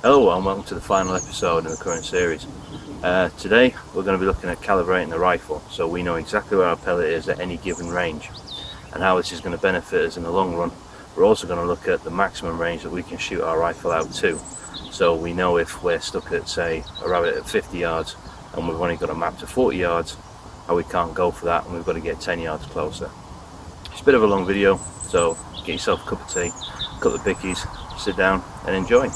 Hello and welcome to the final episode in the current series. Today we're going to be looking at calibrating the rifle so we know exactly where our pellet is at any given range and how this is going to benefit us in the long run. We're also going to look at the maximum range that we can shoot our rifle out to, so we know if we're stuck at, say, a rabbit at 50 yards and we've only got a map to 40 yards, how we can't go for that and we've got to get 10 yards closer. It's a bit of a long video, so get yourself a cup of tea, cut the bickies, sit down and enjoy.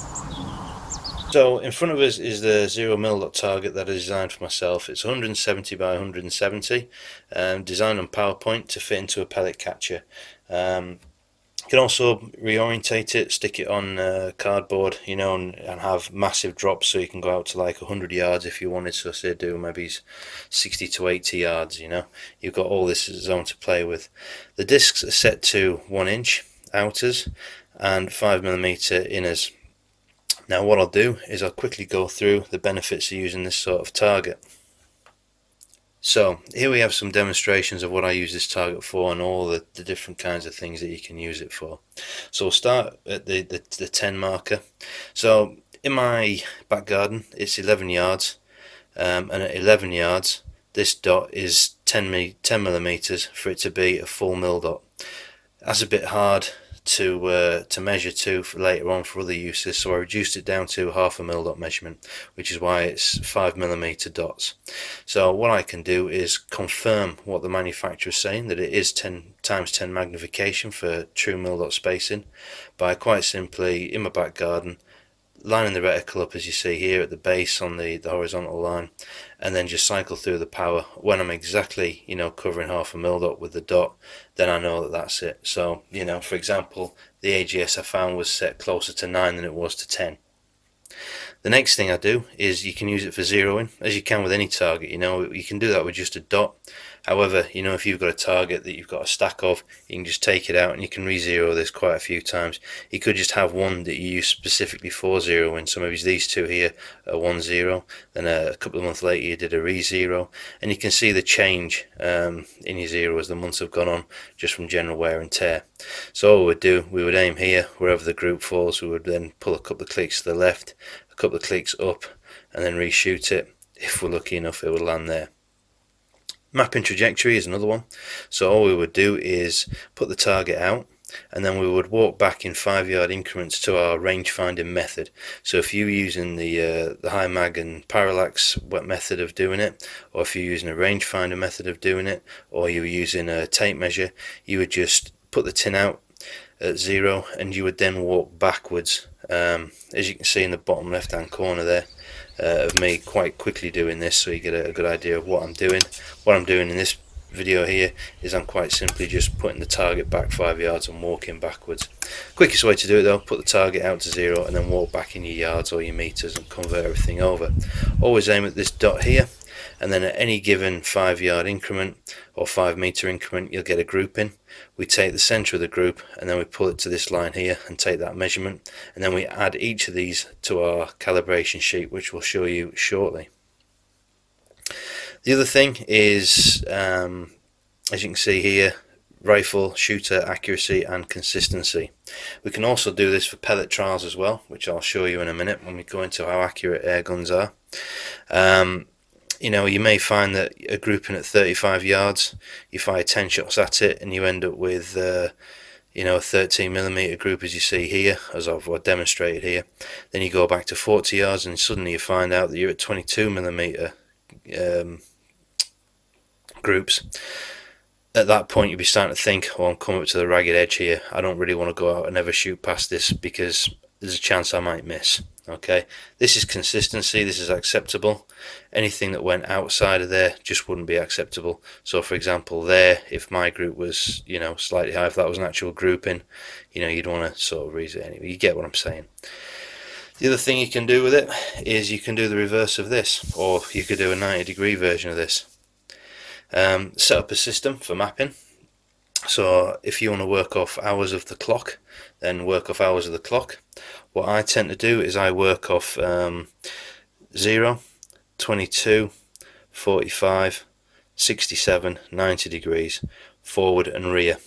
So in front of us is the 0mm target that I designed for myself. It's 170 by 170, designed on PowerPoint to fit into a pellet catcher. You can also reorientate it, stick it on cardboard, you know, and have massive drops, so you can go out to like 100 yards if you wanted. So say do maybe 60 to 80 yards, you know. You've got all this zone to play with. The discs are set to 1 inch outers and 5mm inners. Now what I'll do is I'll quickly go through the benefits of using this sort of target. So here we have some demonstrations of what I use this target for and all the different kinds of things that you can use it for. So we'll start at the 10 marker. So in my back garden it's 11 yards, and at 11 yards this dot is 10mm for it to be a full mil dot. That's a bit hard to measure to for later on for other uses, so I reduced it down to half a mil dot measurement, which is why it's 5mm dots. So what I can do is confirm what the manufacturer is saying, that it is 10 times 10 magnification for true mil dot spacing, by quite simply in my back garden lining the reticle up as you see here at the base on the horizontal line, and then just cycle through the power. When I'm exactly, you know, covering half a mil dot with the dot, then I know that that's it. So, you know, for example, the AGS I found was set closer to 9 than it was to 10. The next thing I do is you can use it for zeroing, as you can with any target. You know, you can do that with just a dot. However, you know, if you've got a target that you've got a stack of, you can just take it out and you can re-zero this quite a few times. You could just have one that you use specifically for zeroing. So maybe these two here are 1-0, then a couple of months later you did a re-zero, and you can see the change in your zero as the months have gone on, just from general wear and tear. So all we would do, we would aim here wherever the group falls. We would then pull a couple of clicks to the left, a couple of clicks up, and then reshoot it. If we're lucky enough, it will land there. Mapping trajectory is another one. So all we would do is put the target out, and then we would walk back in 5-yard increments to our range finding method. So if you're using the high mag and parallax method of doing it, or if you're using a range finder method of doing it, or you're using a tape measure, you would just put the tin out at 0 and you would then walk backwards, as you can see in the bottom left hand corner there, of me quite quickly doing this, so you get a good idea of what I'm doing. What I'm doing in this video here is I'm quite simply just putting the target back 5 yards and walking backwards. Quickest way to do it though, put the target out to 0 and then walk back in your yards or your meters and convert everything over. Always aim at this dot here, and then at any given 5-yard increment or 5-meter increment you'll get a grouping. We take the center of the group and then we pull it to this line here and take that measurement, and then we add each of these to our calibration sheet, which we'll show you shortly. The other thing is, as you can see here, rifle shooter accuracy and consistency. We can also do this for pellet trials as well, which I'll show you in a minute when we go into how accurate air guns are. You know, you may find that a grouping at 35 yards, you fire 10 shots at it and you end up with you know, a 13mm group as you see here, as I've demonstrated here. Then you go back to 40 yards and suddenly you find out that you're at 22mm groups. At that point you'll be starting to think, oh, I'm coming up to the ragged edge here, I don't really want to go out and ever shoot past this because there's a chance I might miss. Okay, this is consistency, this is acceptable. Anything that went outside of there just wouldn't be acceptable. So for example there, if my group was, you know, slightly high, if that was an actual grouping, you know, you'd want to sort of read it anyway. You get what I'm saying. The other thing you can do with it is you can do the reverse of this, or you could do a 90-degree version of this. Set up a system for mapping. So if you want to work off hours of the clock, then work off hours of the clock. What I tend to do is I work off 0, 22, 45, 67, 90 degrees, forward and rear.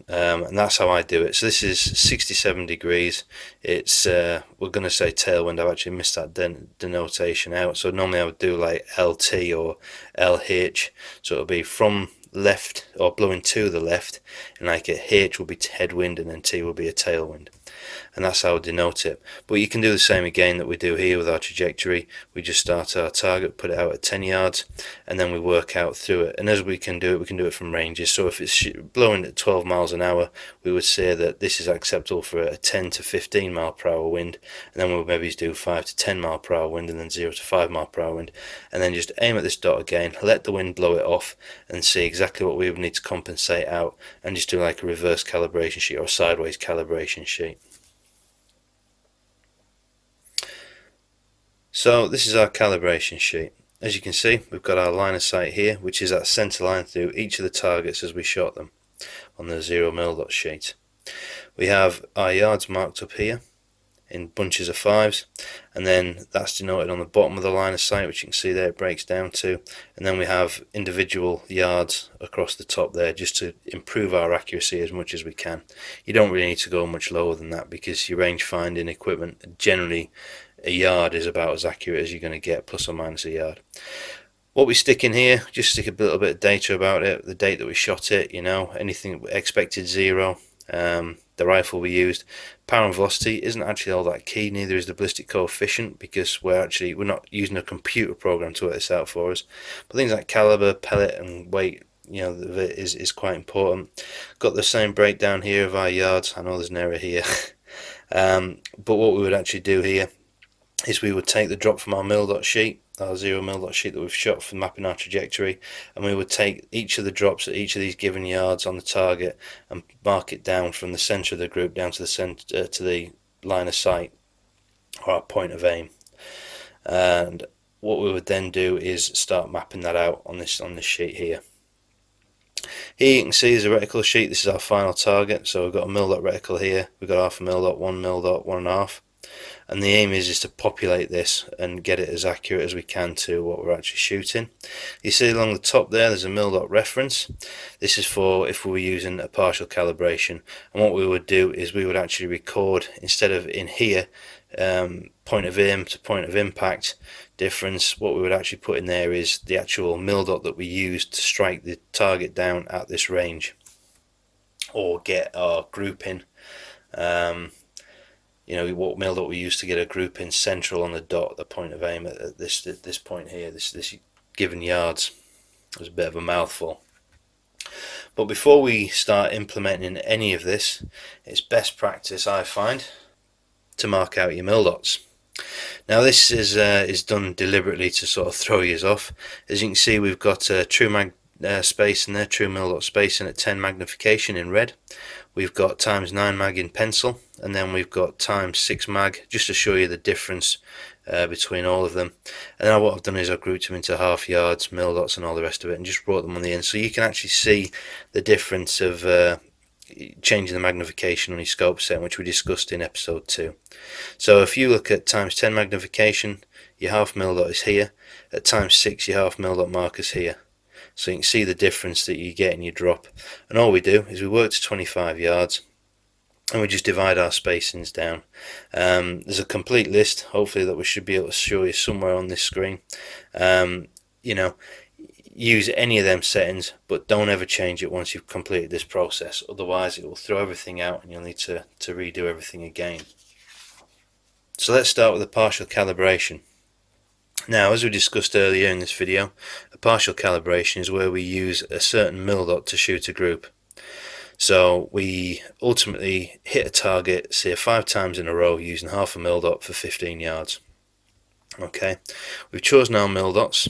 and that's how I do it. So this is 67 degrees. It's we're going to say tailwind. I've actually missed that denotation out. So normally I would do like LT or LH, so it'll be from left or blowing to the left, and like a H will be headwind and then T will be a tailwind, and that's how I denote it. But you can do the same again that we do here with our trajectory. We just start our target, put it out at 10 yards, and then we work out through it. And as we can do it from ranges. So if it's blowing at 12 miles an hour, we would say that this is acceptable for a 10 to 15 mile per hour wind, and then we'll maybe do 5 to 10 mile per hour wind, and then 0 to 5 mile per hour wind, and then just aim at this dot again, let the wind blow it off, and see exactly what we would need to compensate out, and just do like a reverse calibration sheet or a sideways calibration sheet. So this is our calibration sheet. As you can see, we've got our line of sight here, which is that centre line through each of the targets as we shot them on the 0 mil dot sheet. We have our yards marked up here in bunches of 5s, and then that's denoted on the bottom of the line of sight, which you can see there it breaks down to, and then we have individual yards across the top there just to improve our accuracy as much as we can. You don't really need to go much lower than that, because your range finding equipment, generally a yard is about as accurate as you're going to get, plus or minus a yard. What we stick in here, just stick a little bit of data about it, the date that we shot it, you know, anything expected 0, the rifle we used. Power and velocity isn't actually all that key, neither is the ballistic coefficient, because we're not using a computer program to work this out for us. But things like caliber, pellet and weight, you know, is quite important. Got the same breakdown here of our yards. I know there's an error here. But what we would actually do here is we would take the drop from our mil dot sheet, our 0 mil dot sheet that we've shot for mapping our trajectory, and we would take each of the drops at each of these given yards on the target and mark it down from the centre of the group down to the centre, to the line of sight, or our point of aim. And what we would then do is start mapping that out on this sheet here. Here you can see is a reticle sheet. This is our final target. So we've got a mil dot reticle here, we've got half a mil dot, 1 mil dot, 1.5. And the aim is to populate this and get it as accurate as we can to what we're actually shooting. You see along the top there's a mil dot reference. This is for if we were using a partial calibration, and what we would do is we would actually record, instead of in here, point of aim to point of impact difference, what we would actually put in there is the actual mil dot that we used to strike the target down at this range, or get our grouping. You know, what mil dot we used to get a group in central on the dot, the point of aim at this point here, this given yards. It was a bit of a mouthful. But before we start implementing any of this, it's best practice, I find, to mark out your mil dots. Now this is done deliberately to sort of throw you off. As you can see, we've got a true mag space in there, true mil dot spacing at 10 magnification in red. We've got ×9 mag in pencil, and then we've got ×6 mag, just to show you the difference between all of them. And now what I've done is I've grouped them into half yards, mil dots and all the rest of it, and just brought them on the end, so you can actually see the difference of changing the magnification on your scope setting, which we discussed in episode 2. So if you look at ×10 magnification, your half mil dot is here. At ×6, your half mil dot marker's here. So you can see the difference that you get in your drop. And all we do is we work to 25 yards and we just divide our spacings down. There's a complete list, hopefully, that we should be able to show you somewhere on this screen. You know, use any of them settings, but don't ever change it once you've completed this process, otherwise it will throw everything out and you'll need to redo everything again. So let's start with the partial calibration. Now, as we discussed earlier in this video, a partial calibration is where we use a certain mil dot to shoot a group. So we ultimately hit a target, say 5 times in a row, using half a mil dot for 15 yards. Okay, we've chosen our mil dots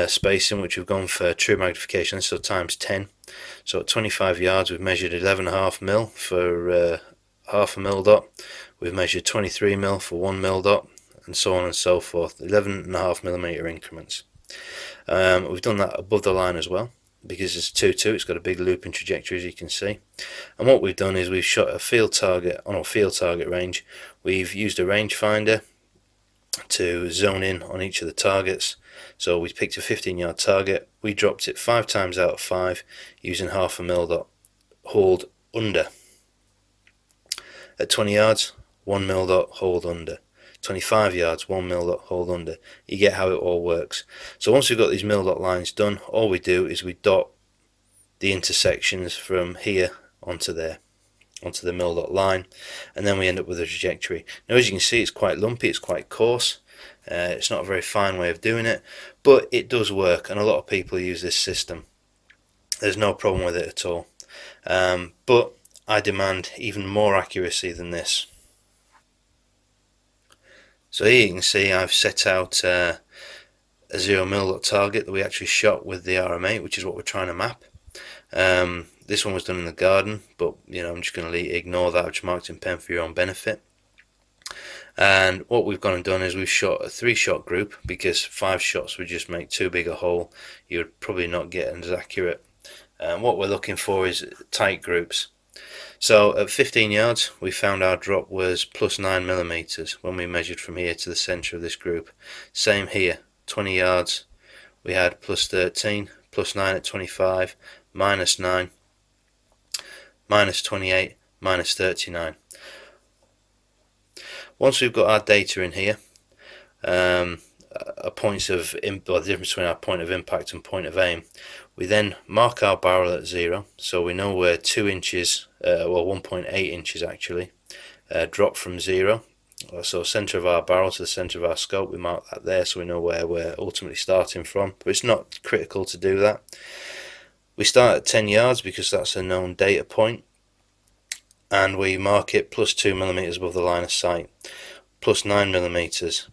spacing, which we've gone for true magnification, so ×10. So at 25 yards we've measured 11.5 mil for half a mil dot, we've measured 23 mil for 1 mil dot, and so on and so forth, 11.5mm increments. We've done that above the line as well, because it's 2-2, it's got a big looping trajectory, as you can see. And what we've done is we've shot a field target on our field target range. We've used a rangefinder to zone in on each of the targets. So we picked a 15-yard target, we dropped it 5 times out of 5 using half a mil dot, hauled under. At 20 yards, 1 mil dot hold under. 25 yards, 1 mil dot hold under. You get how it all works. So once we've got these mil dot lines done, all we do is we dot the intersections from here onto there, onto the mil dot line, and then we end up with a trajectory. Now as you can see, it's quite lumpy, it's quite coarse, it's not a very fine way of doing it, but it does work, and a lot of people use this system. There's no problem with it at all, but I demand even more accuracy than this. So here you can see I've set out a 0 mil dot target that we actually shot with the RM8, which is what we're trying to map. This one was done in the garden, but I'm just going to ignore that. I've just marked in pen for your own benefit. And what we've gone and done is we've shot a 3-shot group, because 5 shots would just make too big a hole. You would probably not get as accurate. What we're looking for is tight groups. So at 15 yards we found our drop was plus 9 millimeters when we measured from here to the center of this group. Same here, 20 yards we had plus 13, plus 9 at 25, minus 9, minus 28, minus 39. Once we've got our data in here, the difference between our point of impact and point of aim, we then mark our barrel at 0, so we know we're 2 inches, well 1.8 inches actually, drop from 0. So centre of our barrel to the centre of our scope, we mark that there so we know where we're ultimately starting from, but it's not critical to do that. We start at 10 yards because that's a known data point, and we mark it plus 2 millimeters above the line of sight, plus 9 millimeters,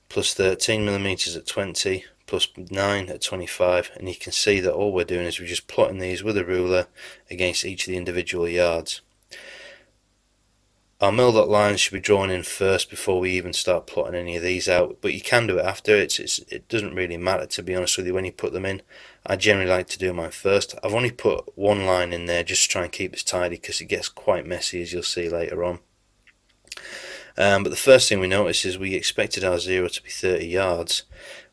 plus 13 millimeters at 20, plus 9 at 25, and you can see that all we're doing is we're just plotting these with a ruler against each of the individual yards. Our mil dot lines should be drawn in first before we even start plotting any of these out, but you can do it after. It doesn't really matter, to be honest with you, when you put them in. I generally like to do mine first. I've only put one line in there just to try and keep this tidy, because it gets quite messy, as you'll see later on. But the first thing we notice is we expected our 0 to be 30 yards,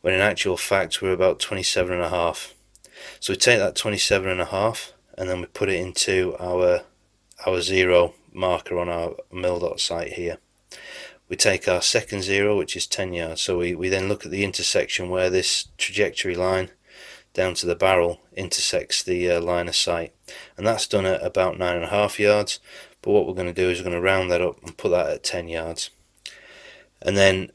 when in actual fact we're about 27.5. So we take that 27.5 and then we put it into our 0 marker on our mil dot sight here. We take our second 0, which is 10 yards, so we then look at the intersection where this trajectory line down to the barrel intersects the line of sight, and that's done at about 9.5 yards. But what we're going to do is we're going to round that up and put that at 10 yards. And then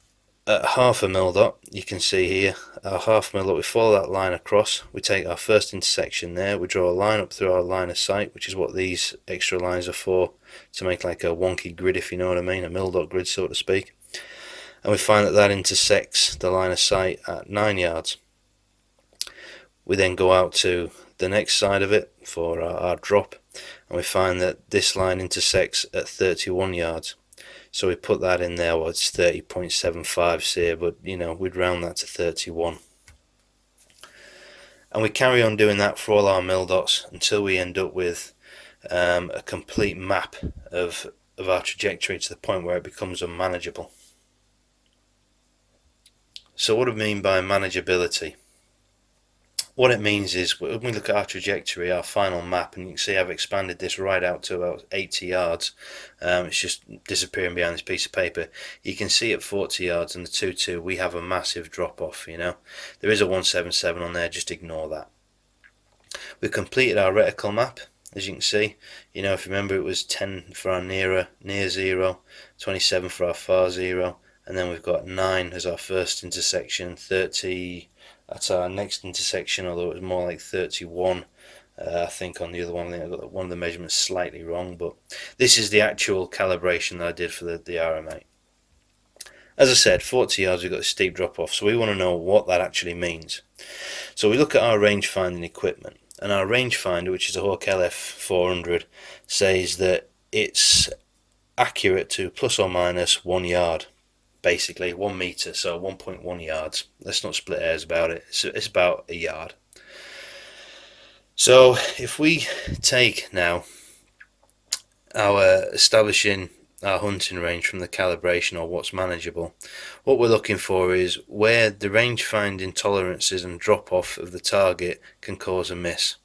at half a mil dot, you can see here, our half mil dot, we follow that line across, we take our first intersection there, we draw a line up through our line of sight, which is what these extra lines are for, to make like a wonky grid, if you know what I mean, a mil dot grid, so to speak. And we find that that intersects the line of sight at 9 yards. We then go out to the next side of it for our drop, and we find that this line intersects at 31 yards. So we put that in there. Well, it's 30.75 here, but we'd round that to 31. And we carry on doing that for all our mil dots until we end up with a complete map of our trajectory to the point where it becomes unmanageable. So what do we mean by manageability? What it means is when we look at our trajectory, our final map, and you can see I've expanded this right out to about 80 yards. It's just disappearing behind this piece of paper. You can see at 40 yards and the 2.2 we have a massive drop off. There is a 177 on there, just ignore that. We've completed our reticle map, as you can see. If you remember, it was 10 for our near 0, 27 for our far 0, and then we've got 9 as our first intersection, 30. That's our next intersection, although it was more like 31, I think, on the other one. I think I got one of the measurements slightly wrong, but this is the actual calibration that I did for the RM8. As I said, 40 yards we've got a steep drop off, so we want to know what that actually means. So we look at our range finding equipment, and our rangefinder, which is a Hawk LF400, says that it's accurate to plus or minus 1 yard. Basically 1 meter, so 1.1 yards. Let's not split hairs about it. It's about a yard. So if we take now our establishing our hunting range from the calibration, or what's manageable, what we're looking for is where the range finding tolerances and drop off of the target can cause a miss.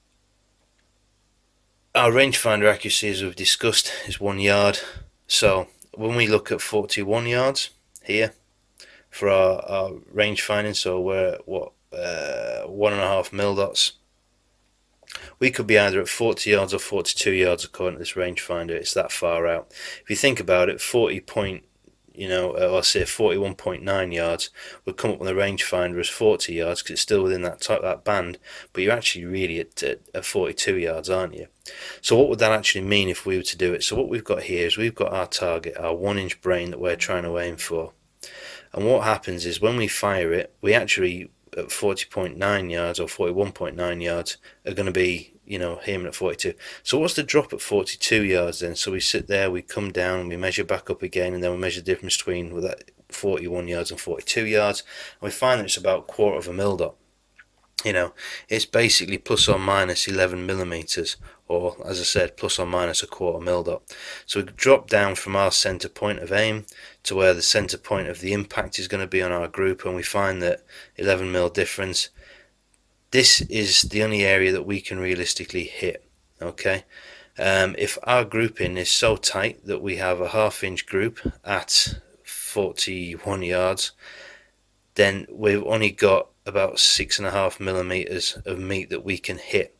Our rangefinder accuracy, as we've discussed, is 1 yard. So when we look at 41 yards here for our range finding, so we're at what, 1.5 mil dots, we could be either at 40 yards or 42 yards according to this rangefinder. It's that far out. If you think about it, 41.9 yards would come up on the rangefinder as 40 yards because it's still within that band, but you're actually really at 42 yards, aren't you? So what would that actually mean if we were to do it? So what we've got here is we've got our target, our 1-inch brain that we're trying to aim for, and what happens is when we fire it, we actually at 40.9 yards or 41.9 yards are going to be, you know, aiming at 42. So what's the drop at 42 yards then? So we sit there, we come down, we measure back up again, and then we measure the difference between with that 41 yards and 42 yards, and we find that it's about 1/4 mil dot. You know, it's basically plus or minus 11 millimeters, or as I said, plus or minus 1/4 mil dot. So we drop down from our center point of aim to where the center point of the impact is going to be on our group, and we find that 11 mil difference. This is the only area that we can realistically hit. Okay, if our grouping is so tight that we have a 1/2 inch group at 41 yards, then we've only got about 6.5 millimeters of meat that we can hit.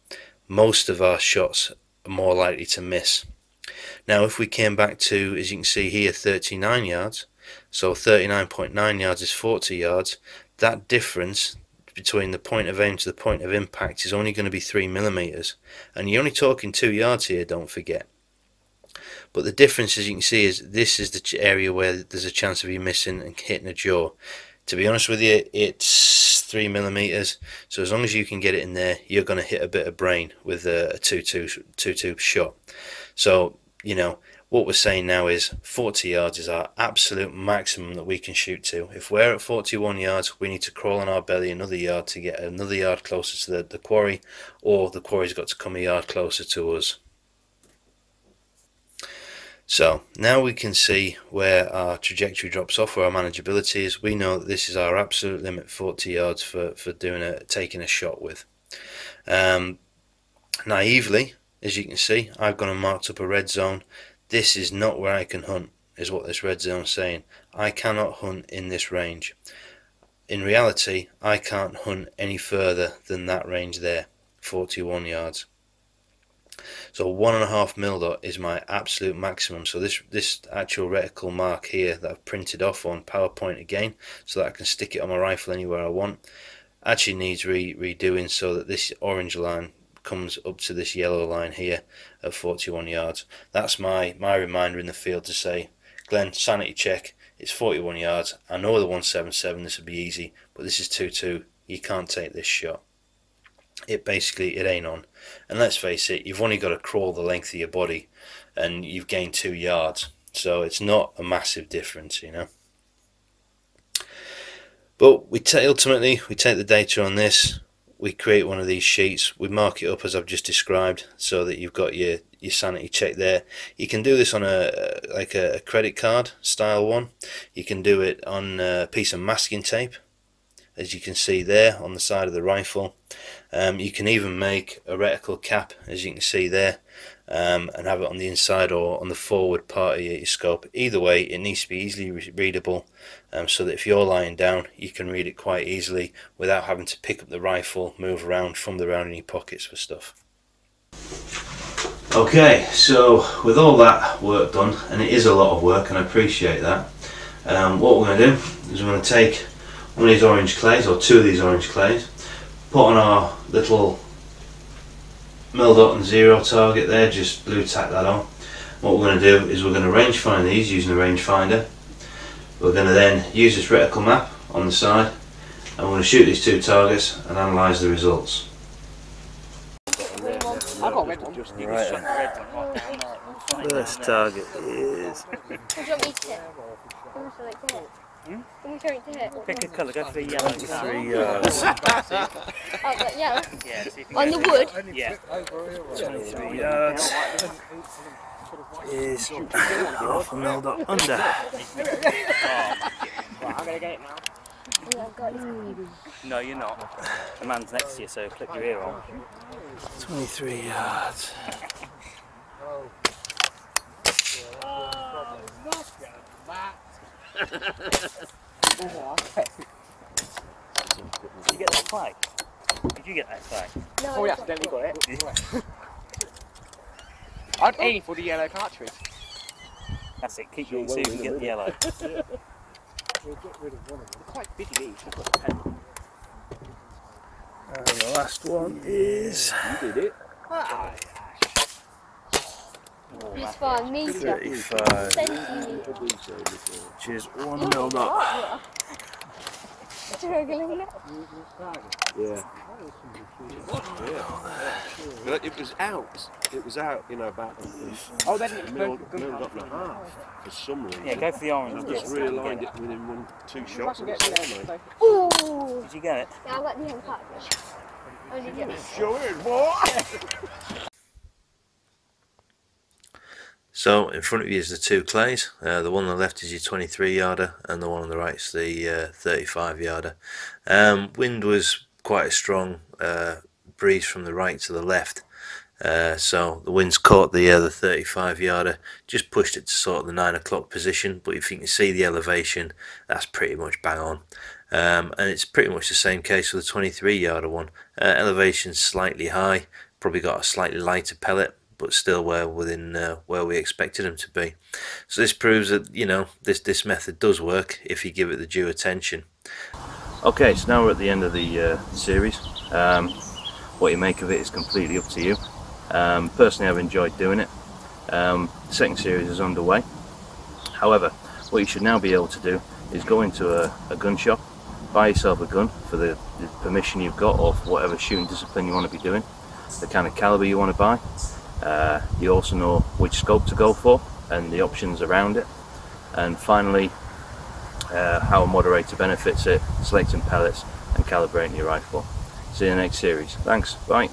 Most of our shots are more likely to miss. Now if we came back to, as you can see here, 39 yards, so 39.9 yards is 40 yards, that difference between the point of aim to the point of impact is only going to be 3 millimeters, and you're only talking 2 yards here, don't forget. But the difference, as you can see, is this is the area where there's a chance of you missing and hitting a jaw. To be honest with you, it's 3 millimeters, so as long as you can get it in there, you're going to hit a bit of brain with a 2-2 shot. So, you know, what we're saying now is 40 yards is our absolute maximum that we can shoot to. If we're at 41 yards, we need to crawl on our belly another yard to get another yard closer to the quarry, or the quarry's got to come a yard closer to us. So now we can see where our trajectory drops off, where our manageability is. We know that this is our absolute limit, 40 yards for taking a shot with. Naively, as you can see, I've gone and marked up a red zone. This is not where I can hunt, is what this red zone is saying. I cannot hunt in this range. In reality, I can't hunt any further than that range there, 41 yards. So 1.5 mil dot is my absolute maximum. So this actual reticle mark here that I've printed off on PowerPoint again, so that I can stick it on my rifle anywhere I want, actually needs redoing so that this orange line comes up to this yellow line here at 41 yards. That's my reminder in the field to say, Glenn, sanity check, it's 41 yards. I know the 177, this would be easy, but this is 2-2. You can't take this shot. It ain't on. And let's face it, you've only got to crawl the length of your body and you've gained 2 yards, so it's not a massive difference, you know. But ultimately we take the data on this, we create one of these sheets, we mark it up as I've just described so that you've got your sanity check there. You can do this on a credit card style one. You can do it on a piece of masking tape, as you can see there on the side of the rifle. You can even make a reticle cap, as you can see there, and have it on the inside or on the forward part of your scope. Either way, it needs to be easily readable, so that if you're lying down, you can read it quite easily without having to pick up the rifle, move around, fumble around in your pockets for stuff. Okay, so with all that work done, and it is a lot of work and I appreciate that, what we're going to do is we're going to take one of these orange clays, or 2 of these orange clays, put on our little mil dot and 0 target there, just blue tack that on. What we're going to do is we're going to range find these using a rangefinder. We're going to then use this reticle map on the side, and we're going to shoot these 2 targets and analyse the results. Right. First target is... Pick a colour, go for the yellow. 3 yards. Oh, but yellow? Yeah. On the wood? Yeah. 23 yards is 1/2 mil dot under. I'm going to get it now. No, you're not. The man's next to you, so clip your ear on. 23 yards. Did you get that flag? Did you get that flag? No, Oh, we accidentally got it. I'd aim for the yellow cartridge. That's it, keep going so you can get the yellow. We'll get rid of one of them. They're quite big in each. And the last one is... You did it. It's for a metre. 35. Centimetre. Which is 1 mil. Struggling. Yeah. But it was out. It was out, you know, about Oh, then it's mil and a half for some reason. Yeah, go for the orange. I just realigned it within 2 shots. Get the yellow. Ooh! Did you get it? Yeah, I got the young cartridge. Only get it. Show it, what? So in front of you is the two clays. The one on the left is your 23 yarder and the one on the right is the 35 yarder. Wind was quite a strong breeze from the right to the left, so the wind's caught the 35 yarder, just pushed it to sort of the 9 o'clock position, but if you can see the elevation, that's pretty much bang on. And it's pretty much the same case with the 23 yarder one. Elevation's slightly high, probably got a slightly lighter pellet, but still within where we expected them to be. So this proves that, you know, this method does work if you give it the due attention. Okay, so now we're at the end of the series. What you make of it is completely up to you. Personally, I've enjoyed doing it. The second series is underway. However, what you should now be able to do is go into a gun shop, buy yourself a gun for the permission you've got, or for whatever shooting discipline you want to be doing, the kind of caliber you want to buy. You also know which scope to go for and the options around it, and finally how a moderator benefits it, selecting pellets and calibrating your rifle. See you in the next series. Thanks, bye.